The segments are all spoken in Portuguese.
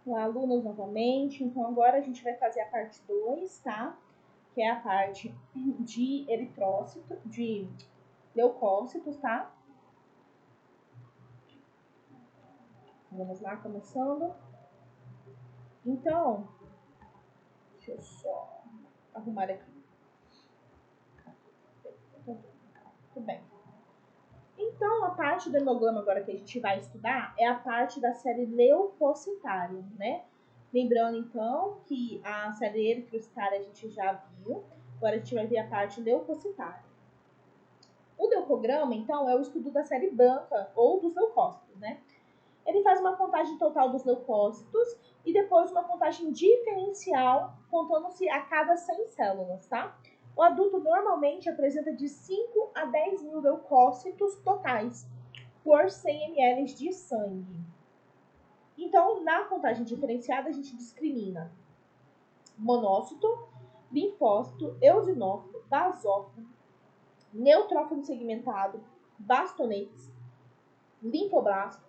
Olá, alunos, novamente. Então, agora a gente vai fazer a parte 2, tá? Que é a parte de eritrócito, de leucócitos, tá? Vamos lá, começando. Então, deixa eu só arrumar aqui. Tudo bem. Então, a parte do hemograma agora que a gente vai estudar é a parte da série leucocitária, né? Lembrando, então, que a série eritrocitária a gente já viu. Agora a gente vai ver a parte leucocitária. O leucograma, então, é o estudo da série branca ou dos leucócitos, né? Ele faz uma contagem total dos leucócitos e depois uma contagem diferencial, contando-se a cada 100 células, tá? O adulto normalmente apresenta de 5 a 10 mil leucócitos totais por 100 ml de sangue. Então, na contagem diferenciada, a gente discrimina monócito, linfócito, eosinófilo, basófilo, neutrófilo segmentado, bastonetes, linfoblasto,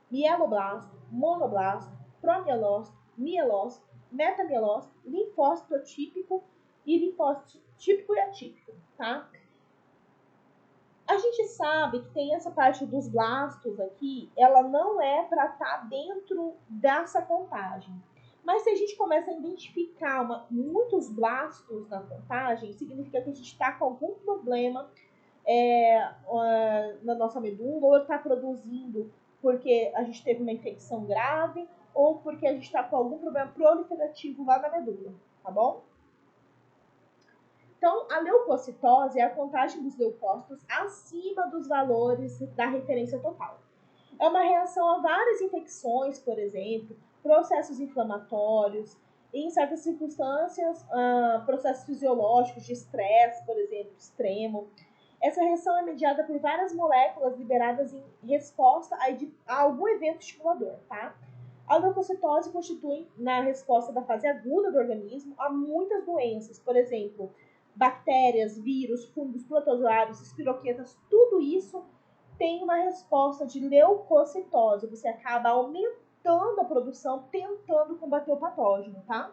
mieloblasto, monoblasto, promielócito, mielócito, metamielócito, linfócito típico e linfócito típico e atípico, tá? A gente sabe que tem essa parte dos blastos aqui, ela não é para estar dentro dessa contagem. Mas se a gente começa a identificar muitos blastos na contagem, significa que a gente está com algum problema na nossa medula, ou está produzindo porque a gente teve uma infecção grave, ou porque a gente está com algum problema proliferativo lá na medula, tá bom? Então, a leucocitose é a contagem dos leucócitos acima dos valores da referência total. É uma reação a várias infecções, por exemplo, processos inflamatórios, e, em certas circunstâncias, processos fisiológicos de estresse, por exemplo, extremo. Essa reação é mediada por várias moléculas liberadas em resposta a algum evento estimulador, tá? A leucocitose constitui, na resposta da fase aguda do organismo, a muitas doenças, por exemplo, bactérias, vírus, fungos, protozoários, espiroquetas, tudo isso tem uma resposta de leucocitose. Você acaba aumentando a produção, tentando combater o patógeno, tá?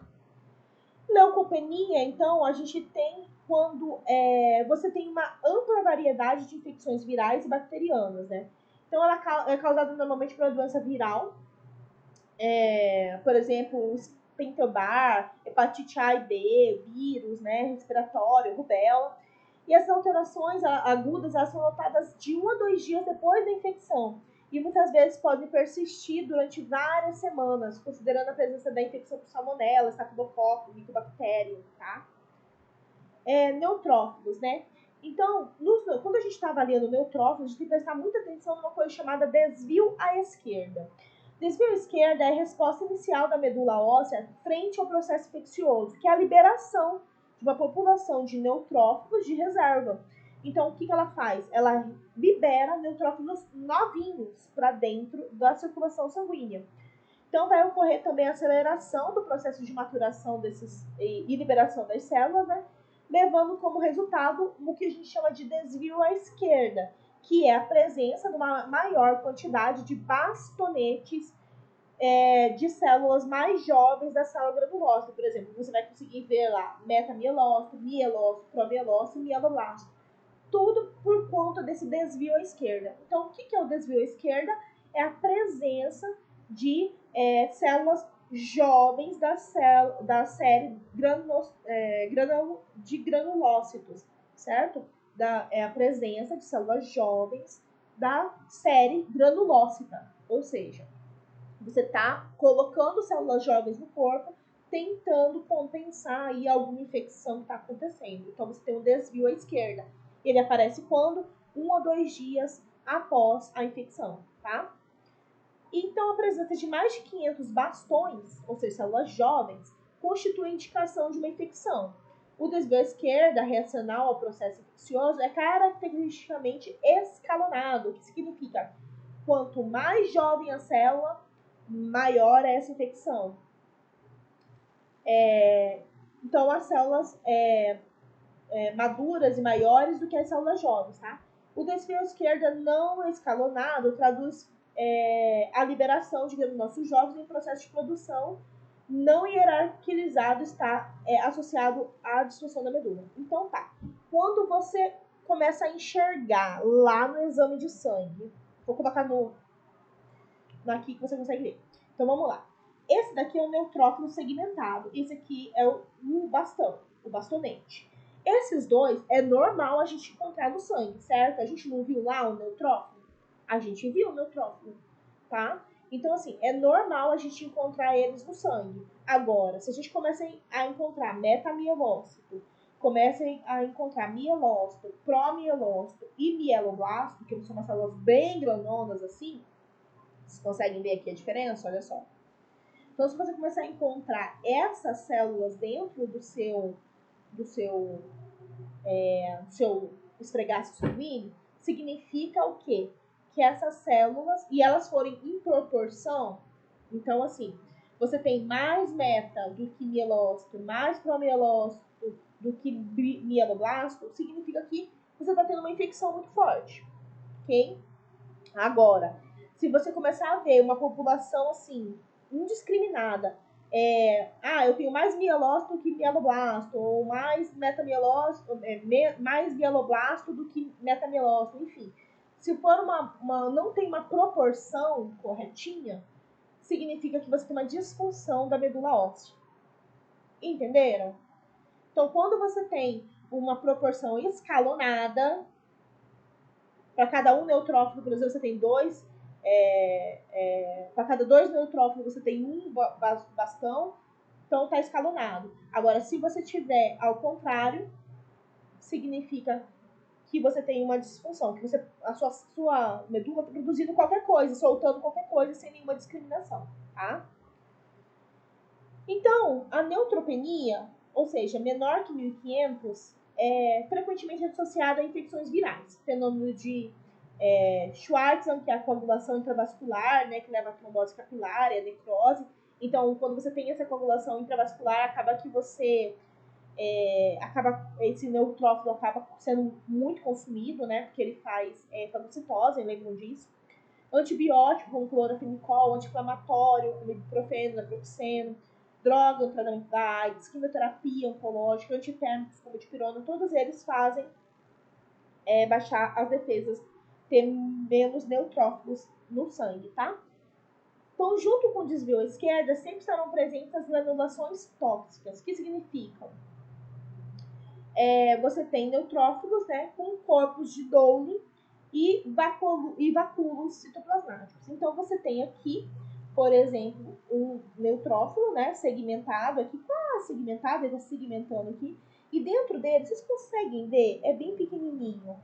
Leucopenia, então, a gente tem quando você tem uma ampla variedade de infecções virais e bacterianas, né? Então, ela é causada normalmente por uma doença viral, por exemplo, Pentobar, hepatite A e B, vírus, né, respiratório, rubéola. E as alterações agudas elas são notadas de 1 a 2 dias depois da infecção e muitas vezes podem persistir durante várias semanas, considerando a presença da infecção por salmonela, estafilococo, micobactéria, tá? Neutrófilos, né? Então, quando a gente está avaliando neutrófilos, a gente tem que prestar muita atenção numa coisa chamada desvio à esquerda. Desvio à esquerda é a resposta inicial da medula óssea frente ao processo infeccioso, que é a liberação de uma população de neutrófilos de reserva. Então, o que ela faz? Ela libera neutrófilos novinhos para dentro da circulação sanguínea. Então, vai ocorrer também a aceleração do processo de maturação e liberação das células, né? Levando como resultado o que a gente chama de desvio à esquerda, que é a presença de uma maior quantidade de bastonetes de células mais jovens da célula granulócita. Por exemplo, você vai conseguir ver lá metamielócito, mielócito, promielócito e mieloblasto. Tudo por conta desse desvio à esquerda. Então, o que é o desvio à esquerda? É a presença de células jovens da série de granulócitos, certo? É a presença de células jovens da série granulócita, ou seja, você está colocando células jovens no corpo, tentando compensar aí alguma infecção que está acontecendo. Então, você tem um desvio à esquerda. Ele aparece quando? 1 ou 2 dias após a infecção, tá? Então, a presença de mais de 500 bastões, ou seja, células jovens, constitui indicação de uma infecção. O desvio à esquerda, reacional ao processo infeccioso, é caracteristicamente escalonado, o que significa quanto mais jovem a célula, maior é essa infecção. Então, as células maduras e maiores do que as células jovens, tá? O desvio à esquerda não escalonado traduz a liberação de granulócitos jovens em processo de produção não hierarquizado está associado à disfunção da medula. Então tá, quando você começa a enxergar lá no exame de sangue, vou colocar aqui que você consegue ver. Então vamos lá. Esse daqui é o neutrófilo segmentado, esse aqui é o bastão, o bastonete. Esses dois é normal a gente encontrar no sangue, certo? A gente não viu lá o neutrófilo? A gente viu o neutrófilo, tá? Então, assim, é normal a gente encontrar eles no sangue. Agora, se a gente começa a encontrar metamielócito, comecem a encontrar mielócito, promielócito e mieloblasto, que são umas células bem granonas assim, vocês conseguem ver aqui a diferença? Olha só. Então, se você começar a encontrar essas células dentro do seu esfregaço sanguíneo, significa o quê? Que essas células, e elas forem em proporção, então assim, você tem mais meta do que mielócito, mais promielócito do que mieloblasto, significa que você está tendo uma infecção muito forte, ok? Agora, se você começar a ver uma população assim, indiscriminada, eu tenho mais mielócito do que mieloblasto, ou mais metamielócito, mais mieloblasto do que metamielócito, enfim. Se for não tem uma proporção corretinha, significa que você tem uma disfunção da medula óssea. Entenderam? Então, quando você tem uma proporção escalonada, para cada um neutrófilo, por exemplo, você tem dois. Para cada 2 neutrófilos você tem um bastão, então está escalonado. Agora, se você tiver ao contrário, significa que você tem uma disfunção, que a sua medula está produzindo qualquer coisa, soltando qualquer coisa sem nenhuma discriminação, tá? Então, a neutropenia, ou seja, menor que 1.500, é frequentemente associada a infecções virais, fenômeno de Schwartzmann, que é a coagulação intravascular, né, que leva a trombose capilar e a necrose. Então, quando você tem essa coagulação intravascular, acaba que esse neutrófilo acaba sendo muito consumido, né, porque ele faz fagocitose, lembram disso. Antibiótico, como clorofenicol, anti-inflamatório, como ibuprofeno, naproxeno, droga no tratamento da AIDS, quimioterapia oncológica, antitérmicos como dipirona, todos eles fazem baixar as defesas, ter menos neutrófilos no sangue, tá? Então, junto com o desvio à esquerda, sempre estarão presentes as granulações tóxicas, que significam você tem neutrófilos, né, com corpos de Dowling e vacúolos citoplasmáticos. Então, você tem aqui, por exemplo, um neutrófilo, né, segmentado, aqui quase segmentado, ele está segmentando aqui, e dentro dele, vocês conseguem ver, é bem pequenininho,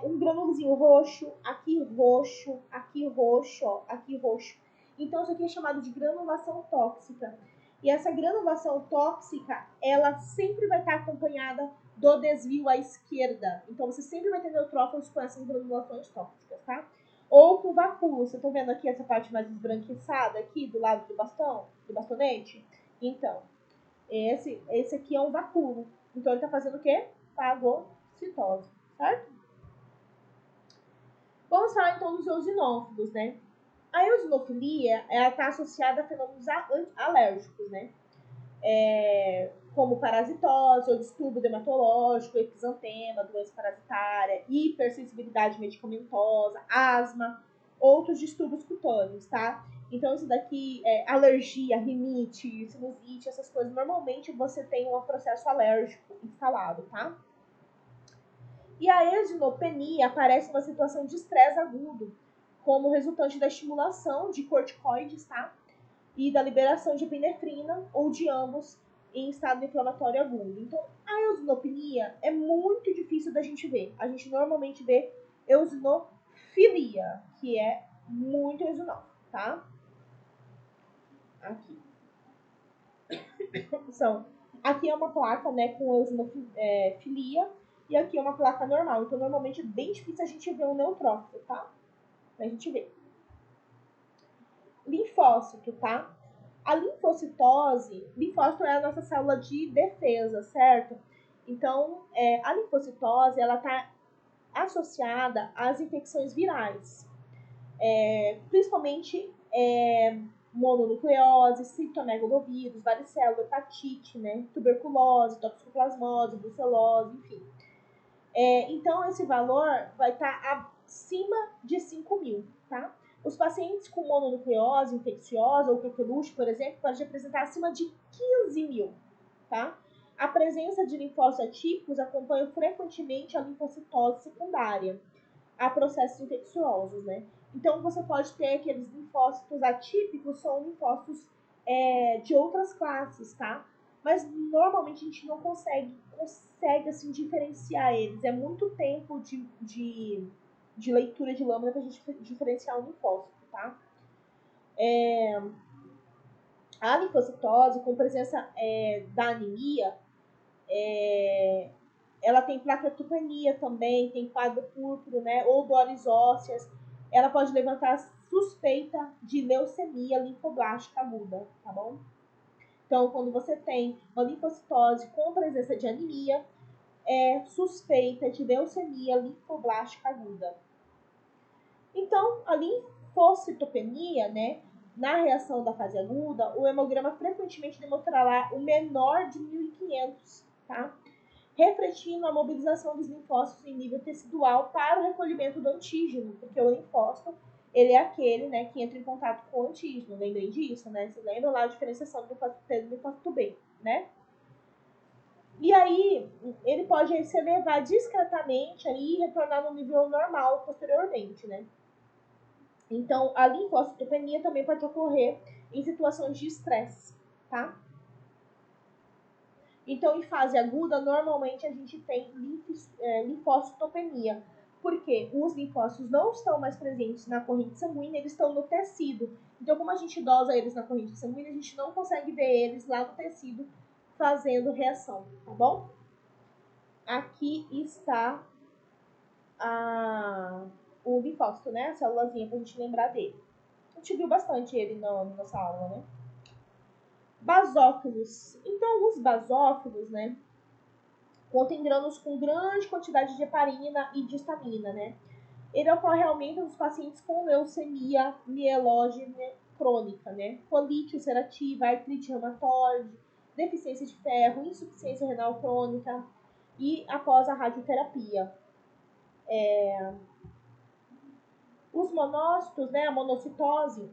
um granulozinho roxo, aqui roxo, aqui roxo, ó, aqui roxo. Então, isso aqui é chamado de granulação tóxica. E essa granulação tóxica, ela sempre vai estar acompanhada do desvio à esquerda. Então, você sempre vai ter neutrófilos com essas granulações tóxicas, tá? Ou com vacúolos. Vocês estão vendo aqui essa parte mais esbranquiçada aqui do lado do bastão, do bastonete? Então, esse aqui é um vacúolo. Então, ele está fazendo o quê? Fagocitose, certo? Vamos falar então dos eosinófilos, né? A eosinofilia, ela está associada a fenômenos alérgicos, né? Como parasitose ou distúrbio dermatológico, exantema, doença parasitária, hipersensibilidade medicamentosa, asma, outros distúrbios cutâneos, tá? Então, isso daqui alergia, rinite, sinusite, essas coisas. Normalmente, você tem um processo alérgico instalado, tá? E a eosinopenia aparece uma situação de estresse agudo, como resultante da estimulação de corticoides, tá? E da liberação de epinefrina, ou de ambos, em estado inflamatório agudo. Então, a eosinopenia é muito difícil da gente ver. A gente normalmente vê eosinofilia, que é muito eosinófilo, tá? Aqui. Aqui é uma placa, né, com eosinofilia, e aqui é uma placa normal. Então, normalmente é bem difícil a gente ver um neutrófilo, tá? A gente vê. Linfócito, tá? A linfócito é a nossa célula de defesa, certo? Então, a linfocitose, ela tá associada às infecções virais. principalmente mononucleose, citomegalovírus, varicela, hepatite, né, tuberculose, toxoplasmose, brucelose, enfim. Então, esse valor vai estar acima de 5.000, tá? Os pacientes com mononucleose infecciosa ou coqueluche, por exemplo, pode apresentar acima de 15.000, tá? A presença de linfócitos atípicos acompanha frequentemente a linfocitose secundária a processos infecciosos, né? Então, você pode ter aqueles linfócitos atípicos, são linfócitos de outras classes, tá? Mas, normalmente, a gente não consegue assim, diferenciar eles. É muito tempo de leitura de lâmina para a gente diferenciar um linfócito, tá? A linfocitose, com presença da anemia, ela tem plaquetopenia também, tem quadro púrpuro, né, ou dores ósseas. Ela pode levantar suspeita de leucemia linfoblástica aguda, tá bom? Então, quando você tem uma linfocitose com presença de anemia, é suspeita de leucemia linfoblástica aguda. Então, a linfocitopenia, né, na reação da fase aguda, o hemograma frequentemente demonstrará o menor de 1.500, tá? Refletindo a mobilização dos linfócitos em nível tecidual para o recolhimento do antígeno, porque o linfócito, ele é aquele, né, que entra em contato com o antígeno, lembrem disso, né? Vocês lembram lá a diferenciação do linfócito T e do linfócito B, né? E aí, ele pode se elevar discretamente aí, e retornar no nível normal posteriormente, né? Então, a linfocitopenia também pode ocorrer em situações de estresse, tá? Então, em fase aguda, normalmente a gente tem linfocitopenia, porque os linfócitos não estão mais presentes na corrente sanguínea, eles estão no tecido. Então, como a gente dosa eles na corrente sanguínea, a gente não consegue ver eles lá no tecido fazendo reação, tá bom? Aqui está o linfócito, né? A célulazinha pra gente lembrar dele. A gente viu bastante ele na nossa aula, né? Basófilos. Então, os basófilos, né, contém grânulos com grande quantidade de heparina e de histamina, né? Ele ocorre realmente nos pacientes com leucemia mielógena crônica, né? Colite ulcerativa, artrite reumatoide, deficiência de ferro, insuficiência renal crônica e após a radioterapia. Os monócitos, né, a monocitose,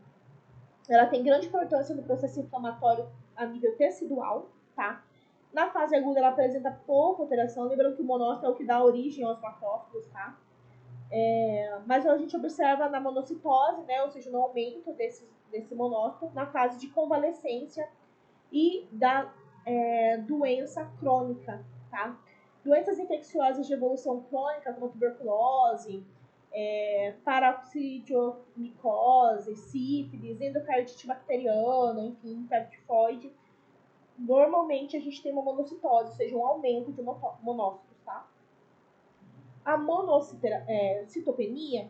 ela tem grande importância no processo inflamatório a nível tecidual, tá? Na fase aguda, ela apresenta pouca alteração. Lembrando que o monócito é o que dá origem aos macrófagos, tá? Mas a gente observa na monocitose, né? Ou seja, no aumento desse monócito na fase de convalescência e da doença crônica, tá? Doenças infecciosas de evolução crônica, como tuberculose, paroxídeo-micose, sífilis, endocardite bacteriana, enfim, tifoide. Normalmente a gente tem uma monocitose, ou seja, um aumento de monócitos, tá? A monocitopenia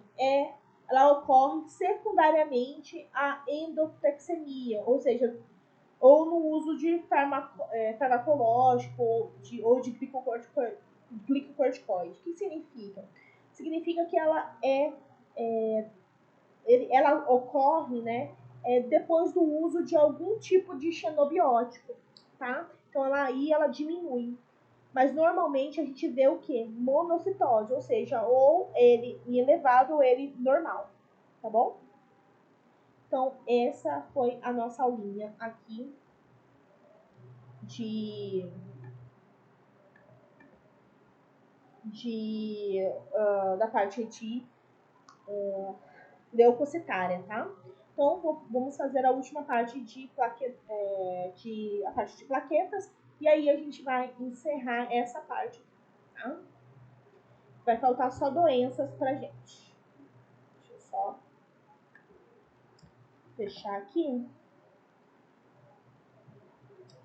ela ocorre secundariamente à endotexemia, ou seja, ou no uso de farmacológico ou de glicocorticoide. O que significa? Significa que ela ela ocorre, né, depois do uso de algum tipo de xenobiótico, tá? Então ela diminui. Mas normalmente a gente vê o que? Monocitose, ou seja, ou ele elevado ou ele normal, tá bom? Então essa foi a nossa aulinha aqui da parte de leucocitária, tá? Então, vamos fazer a última parte a parte de plaquetas, e aí a gente vai encerrar essa parte, tá? Vai faltar só doenças pra gente. Deixa eu só fechar aqui.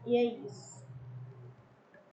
E é isso.